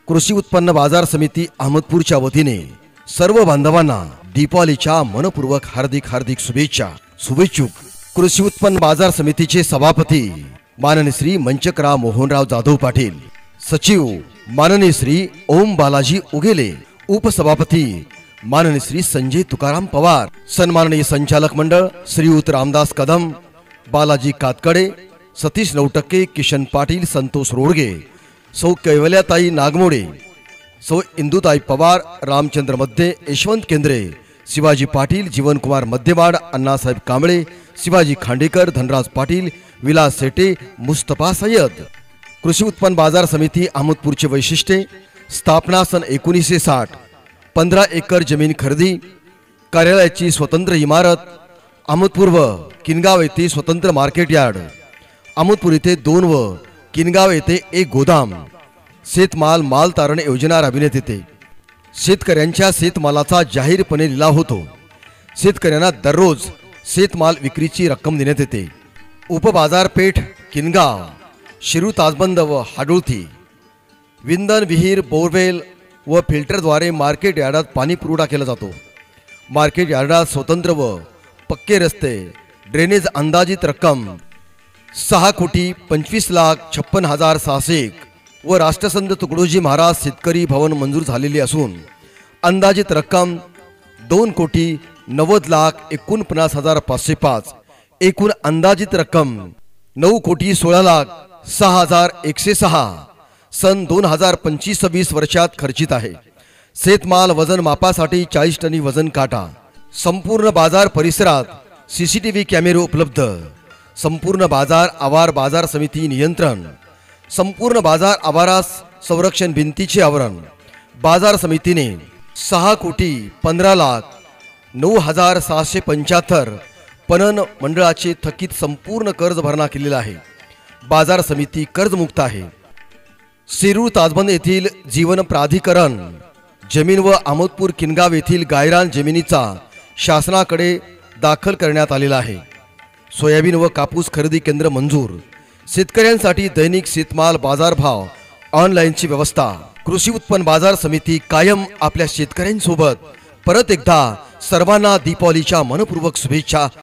कृषी उत्पन्न बाजार समिती अहमदपूरच्या वतीने सर्व बांधवांना दीपावलीच्या मनपूर्वक हार्दिक शुभेच्छा। शुभेच्छुक कृषी उत्पन्न बाजार समितीचे सभापती माननीय श्री मंचकराव मोहनराव जाधव पाटील, सचिव माननीय श्री ओम बालाजी उगेले, उपसभापती माननीय श्री संजय तुकाराम पवार, सन्माननीय संचालक मंडळ श्रीयुत रामदास कदम, बालाजी कातकडे, सतीश नवटक्के, किशन पाटील, संतोष रोडगे, सौ कैवल्याताई नागमोडे, सौ इंदुताई पवार, रामचंद्र मध्ये, यशवंत केंद्रे, शिवाजी पाटील, जीवनकुमार मध्यवाड, अण्णासाहेब कांबळे, शिवाजी खांडेकर, धनराज पाटील, विलास सेटे, मुस्तफा सय्यद। कृषी उत्पन्न बाजार समिती अहमदपूरचे वैशिष्ट्ये: स्थापना सन 1960, 15 एकर जमीन खरेदी, कार्यालयाची स्वतंत्र इमारत, अहमदपूर व किनगाव येथे स्वतंत्र मार्केट यार्ड, अहमदपूर येथे 2 व किनगाव येथे 1 गोदाम, शेतमाल माल तारण योजना राबविण्यात येते। शेतकऱ्यांच्या शेतमालाचा जाहीरपणे लिलाव होतो। शेतकऱ्यांना दररोज शेतमाल विक्रीची रक्कम देण्यात येते। उपबाजारपेठ किनगाव, शिरू ताजबंद व हाडोळती, विंधन विहीर, बोरवेल व फिल्टरद्वारे मार्केट यार्डात पाणी पुरवठा केला जातो। मार्केट यार्डात स्वतंत्र व पक्के रस्ते, ड्रेनेज अंदाजित रक्कम 6,25,56,601 व राष्ट्रसंत तुकडोजी महाराज शेतकरी भवन मंजूर झालेली असून अंदाजित रक्कम 2,90,49,505, एकूण अंदाजित रक्कम 9,16,06,106 सन 2025-26 वर्षात खर्चित आहे। शेतमाल वजन मापासाठी 40 टनी वजन काटा। संपूर्ण बाजार परिसरात सीसीटीव्ही कॅमेरे उपलब्ध। संपूर्ण बाजार आवार बाजार समिती नियंत्रण। संपूर्ण बाजार आवारास संरक्षण भिंतीचे आवरण। बाजार समितीने 6,15,09,775 पणन मंडळाचे थकीत संपूर्ण कर्ज भरणा केलेला आहे। बाजार समिती कर्जमुक्त आहे। शिरूर ताजबंद येथील जीवन प्राधिकरण जमीन व अहमदपूर किनगाव येथील गायरान जमिनीचा शासनाकडे दाखल करण्यात आलेला आहे। सोयाबीन व कापूस खरेदी केंद्र मंजूर। शेतकऱ्यांसाठी दैनिक शेतमाल बाजारभाव ऑनलाईनची व्यवस्था। कृषी उत्पन्न बाजार समिती कायम आपल्या शेतकऱ्यांसोबत। परत एकदा सर्वांना दीपावलीच्या मनपूर्वक शुभेच्छा।